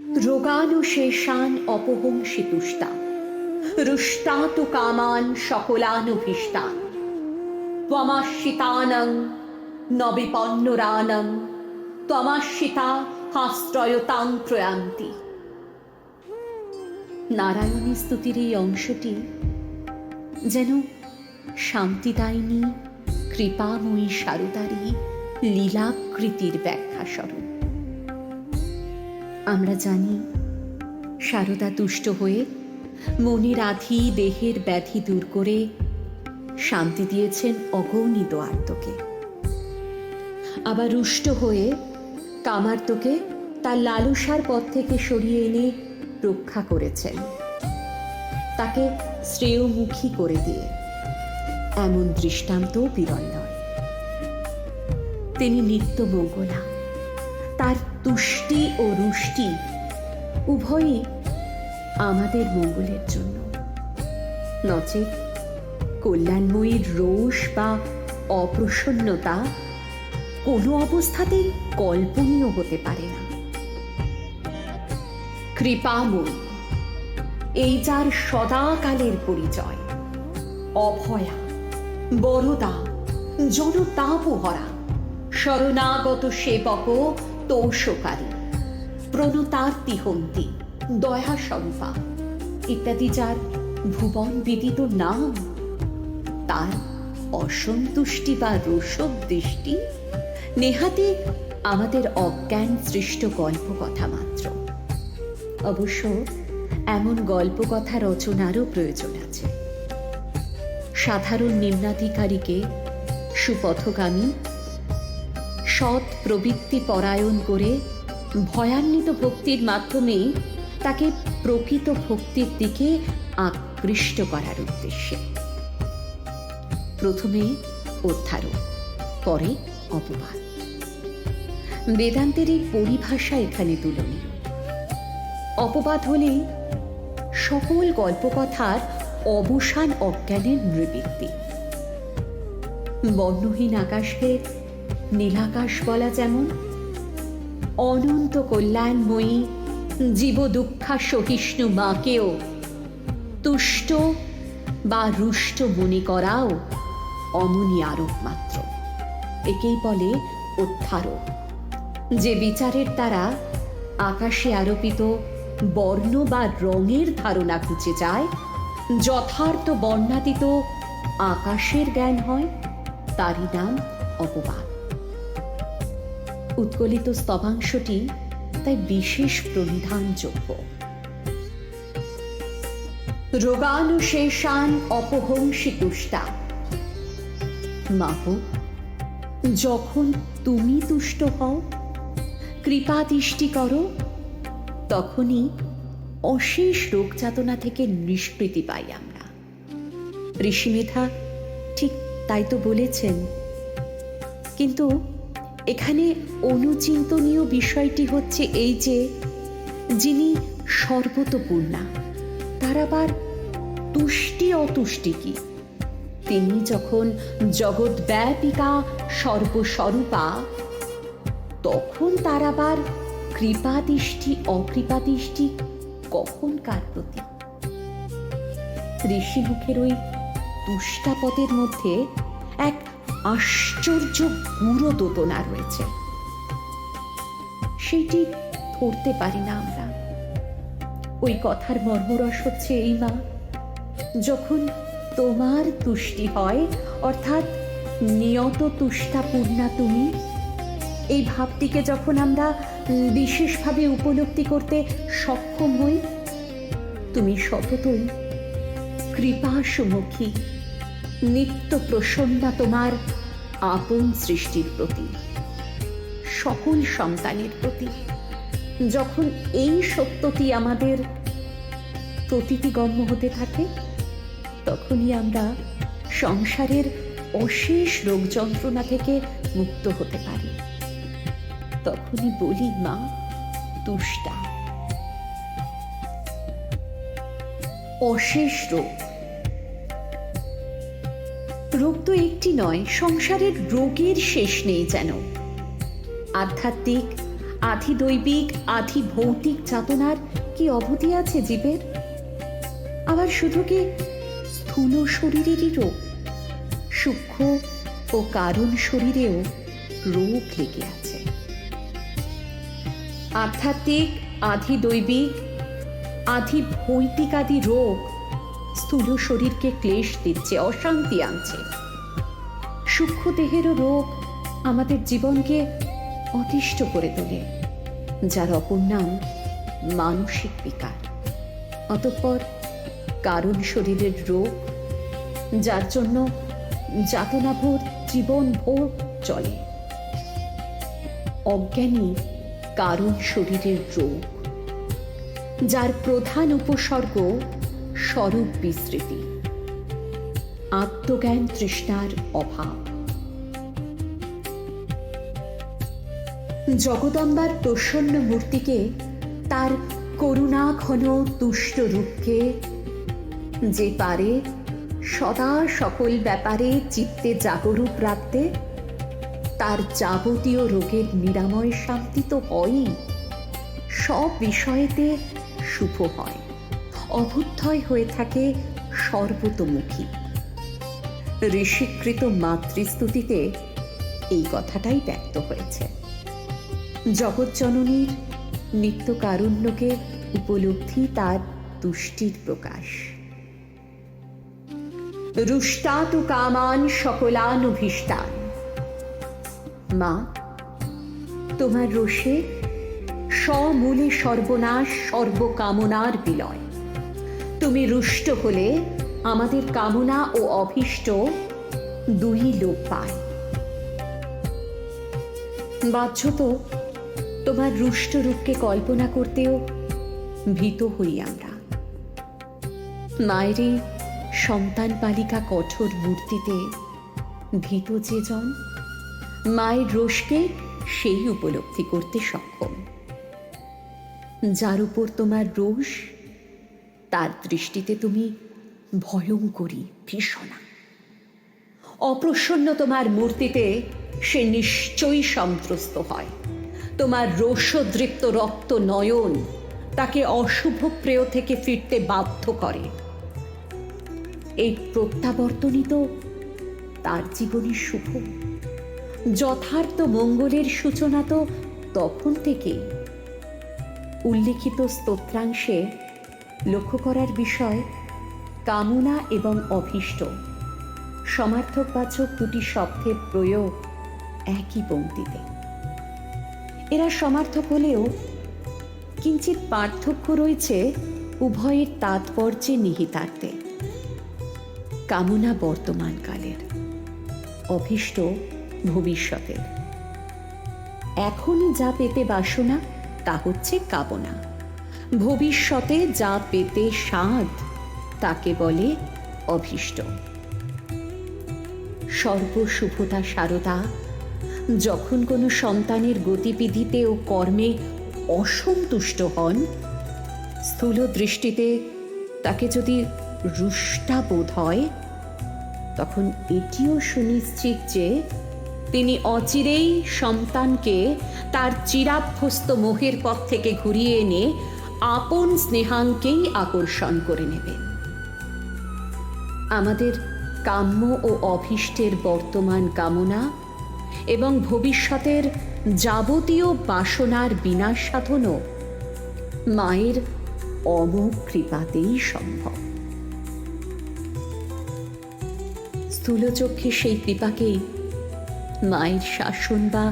রোগানুশেষান অপহংসি তুষ্টা রুষ্টা তু কামান সকলানুভীষ্টান ত্বমাশ্রিতানং ন বিপন্নরানং ত্বমাশ্রিতা হাস্ত্রয়তাং ত্রয়ান্তি। নারায়ণী স্তুতির এই অংশটি যেন শান্তিদায়িনী কৃপাময়ী সারদারই লীলাকৃতির ব্যাখ্যা স্বরূপ। আমরা জানি সারদা তুষ্ট হয়ে মনের আধি দেহের ব্যাধি দূর করে শান্তি দিয়েছেন অগণিত আর্তকে, আবার রুষ্ট হয়ে কামার্তকে তার লালসার পথ থেকে সরিয়ে এনে রক্ষা করেছেন, তাকে শ্রেয়মুখী করে দিয়ে। এমন দৃষ্টান্ত বিরল নয়। তিনি নিত্য মঙ্গলা, তার তুষ্টি ও রুষ্টি উভয়ই আমাদের মঙ্গলের জন্য, নচেৎ কল্যাণময়ীর রোষ বা অপ্রসন্নতা কোনো অবস্থাতেই কল্পনীয় হতে পারে না। কৃপাময়ী, এই যার সদাকালের পরিচয়, অভয়া, বরদা, জনতাপহরা, শরণাগত সেবক তোষকারী, প্রণতার্তিহন্তি, দয়া স্বরূপা ইত্যাদি যার ভুবন বিদিত নাম, তার অসন্তুষ্টি বা রোষক দৃষ্টি নেহাতি আমাদের অজ্ঞান সৃষ্ট গল্প কথা মাত্র। অবশ্য এমন গল্প কথা রচনারও প্রয়োজন আছে। সাধারণ নিম্নাধিকারীকে সুপথগামী সৎ প্রবৃত্তি পরায়ণ করে ভয়ান্বিত ভক্তির মাধ্যমে তাকে প্রকৃত ভক্তির দিকে আকৃষ্ট করার উদ্দেশ্যে। প্রথমে উদ্ধারণ, পরে অপবাদ। বেদান্তের এই পরিভাষা এখানে তুলনীয়। অপবাদ হলেই সকল গল্পকথার অবসান অজ্ঞানের নৃবৃত্তি। বর্ণহীন আকাশকে নীলাকাশ বলা যেমন, অনন্ত কল্যাণময়ী জীব দুঃখা সহিষ্ণু মাকেও তুষ্ট বা রুষ্ট মনে করাও অমনি আরোপ মাত্র। একেই বলে উদ্ধারক, যে বিচারের দ্বারা আকাশে আরোপিত বর্ণ বা রঙের ধারণা ঘুচে যায়, যথার্থ বর্ণাতীত আকাশের জ্ঞান হয়, তারই নাম অপবাদ। উৎকলিত স্তবাংশটি তাই বিশেষ প্রণিধানযোগ্য। রোগানুশেষান অপহংসি তুষ্টা। মাগো, যখন তুমি তুষ্ট হও, কৃপা দৃষ্টি করো, তখনই অশেষ রোগ যাতনা থেকে নিষ্কৃতি পাই আমরা। ঋষিমেধা ঠিক তাই তো বলেছেন। কিন্তু এখানে অনুচিন্তনীয় বিষয়টি হচ্ছে এই যে, যিনি সর্বতপূর্ণা, তার আবার তুষ্টি অতুষ্টি কি? তিনি যখন জগৎব্যাপিকা সর্বস্বরূপা, তখন তার আবার কৃপাদৃষ্টি অকৃপাদৃষ্টি কখন কার প্রতি? ঋষিমুখের ওই তুষ্টাপদের মধ্যে এক আশ্চর্য গুরু দোতনা রয়েছে, সেটি ধরতে পারি না আমরা। ওই কথার মর্মরস হচ্ছে এই, মা, যখন তোমার তুষ্টি হয়, অর্থাৎ নিয়ত তুষ্টাপূর্ণা তুমি, এই ভাবটিকে যখন আমরা বিশেষভাবে উপলব্ধি করতে সক্ষম হই, তুমি সততই কৃপাসমুখী, নিত্য প্রসন্না তোমার আপন সৃষ্টির প্রতি, সকল সন্তানের প্রতি। যখন এই সত্যটি আমাদের প্রতীতিগম্য হতে থাকে, তখনই আমরা সংসারের অশেষ রোগ যন্ত্রণা থেকে মুক্ত হতে পারি। তখনই বলি, মা তুষ্টা। অশেষ রোগ, রোগ তো একটি নয়, সংসারের রোগের শেষ নেই যেন। আধ্যাত্মিক আধি দৈবিক আধি ভৌতিক যাতনার কি অবধি আছে জীবের? আবার শুধু কি স্থূল শরীরেরই রোগ? সূক্ষ্ম ও কারণ শরীরেও রোগ লেগে আছে। আধ্যাত্মিক আধি দৈবিক আধি ভৌতিক আদি রোগ স্থূল শরীরকে ক্লেশ দিচ্ছে, অশান্তি আনছে। সূক্ষ্ম দেহেরও রোগ আমাদের জীবনকে অতিষ্ঠ করে তোলে, যার অপর নাম মানসিক বিকার। অতঃপর কারণ শরীরের রোগ, যার জন্য যাতনাভোর জীবন ভোর চলে। অজ্ঞানী কারণ শরীরের রোগ, যার প্রধান উপসর্গ স্বরূপ বিস্মৃতি, আত্মজ্ঞান তৃষ্ণার অভাব। জগদম্বার প্রসন্ন মূর্তিকে, তার করুণা ঘন তুষ্ট রূপকে যে পারে সদা সকল ব্যাপারে চিত্তে জাগরূপ রাখতে, তার যাবতীয় রোগের নিরাময় শান্তি তো হয়ই, সব বিষয়েতে শুভ হয়, অভ্যুদয় হয়ে থাকে সর্বতোমুখী। ঋষিকৃত মাতৃস্তুতিতে এই কথাটাই ব্যক্ত হয়েছে। জগৎজননীর নিত্য কারুণ্যকে উপলব্ধি তার তুষ্টির প্রকাশ। রুষ্টাতু কামান সকলানুভীষ্টান। মা, তোমার রোষে সমূলে সর্বনাশ, সর্বকামনার বিলয়। তুমি রুষ্ট হলে আমাদের কামনা ও অভীষ্ট দুই লোপ পায়। বাহ্যত তোমার রুষ্ট রূপকে কল্পনা করতেও ভীত হই আমরা। মায়েরই সন্তান পালিকা কঠোর মূর্তিতে ভীত যে জন, মায়ের রোষকে সেই উপলব্ধি করতে সক্ষম। যার উপর তোমার রোষ, তার দৃষ্টিতে তুমি ভয়ঙ্করী, ভীষণা। অপ্রসন্ন তোমার মূর্তিতে সে নিশ্চয়ই সন্ত্রস্ত হয়। তোমার রোষদৃপ্ত রক্ত নয়ন তাকে অশুভ প্রেয় থেকে ফিরতে বাধ্য করে। এই প্রত্যাবর্তনই তো তার জীবনের শুভ। যথার্থ মঙ্গলের সূচনা তো তখন থেকেই। উল্লিখিত স্তোত্রাংশে লক্ষ্য করার বিষয়, কামনা এবং অভীষ্ট সমার্থকবাচক দুটি শব্দের প্রয়োগ একই পংক্তিতে। এরা সমার্থক হলেও কিঞ্চিৎ পার্থক্য রয়েছে উভয়ের তাৎপর্যে নিহিতার্থে। কামনা বর্তমানকালের, অভীষ্ট ভবিষ্যতের। এখনই যা পেতে বাসনা তা হচ্ছে কামনা, ভবিষ্যতে যা পেতে সাধ তাকে বলে অভীষ্ট। সর্বশুভতা সারদা যখন কোনো সন্তানের গতিবিধিতে ও কর্মে অসন্তুষ্ট হন, স্থূল দৃষ্টিতে তাকে যদি রুষ্টা বোধ হয়, তখন এটিও সুনিশ্চিত যে তিনি অচিরেই সন্তানকে তার চিরাভ্যস্ত মোহের পথ থেকে ঘুরিয়ে এনে আপন স্নেহাঙ্কেই আকর্ষণ করে নেবেন। আমাদের কাম্য ও অভীষ্টের বর্তমান কামনা এবং ভবিষ্যতের যাবতীয় বাসনার বিনাশ সাধনও মায়ের অমোঘ কৃপাতেই সম্ভব। স্থূলচক্ষে সেই কৃপাকেই মায়ের শাসন বা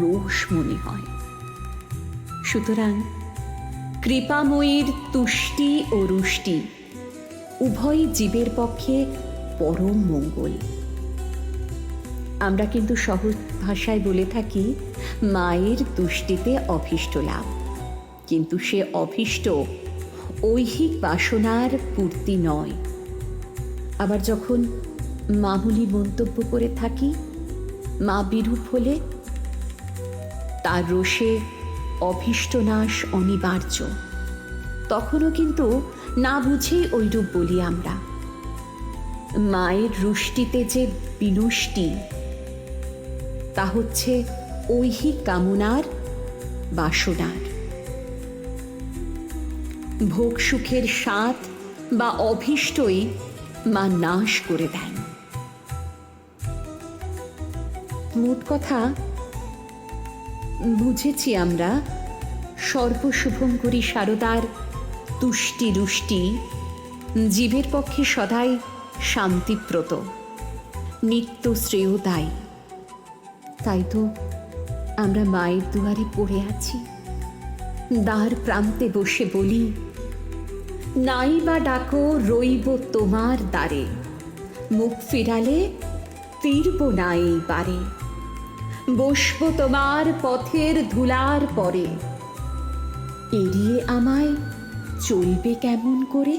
রোষ মনে হয়। সুতরাং কৃপাময়ীর তুষ্টি ও রুষ্টি উভয়ই জীবের পক্ষে পরম মঙ্গল। আমরা কিন্তু সহজ ভাষায় বলে থাকি মায়ের তুষ্টিতে অভীষ্ট লাভ, কিন্তু সে অভীষ্ট ঐহিক বাসনার পূর্তি নয়। আবার যখন মামুলি মন্তব্য করে থাকি, মা বিরূপ হলে তার রোষে অভীষ্ট নাশ অনিবার্য, তখনও কিন্তু না বুঝেই ঐরূপ বলি আমরা। মায়ের রুষ্টিতে যে বিনষ্টি, তা হচ্ছে ঐহিক কামনার বাসনার। ভোগ সুখের স্বাদ বা অভীষ্টই মা নাশ করে দেন। মোট কথা, বুঝেছি আমরা সর্বশুভঙ্করী শারদার তুষ্টি রুষ্টি জীবের পক্ষে সদাই শান্তিপ্রদ, নিত্য শ্রেয়দায়ী। তাই তো আমরা মায়ের দুয়ারে পড়ে আছি, দ্বার প্রান্তে বসে বলি, নাই বা ডাকো রইব তোমার দ্বারে, মুখ ফিরালে ফিরব না এইবারে, বসব তোমার পথের ধুলার পরে, এড়িয়ে আমায় চলবে কেমন করে?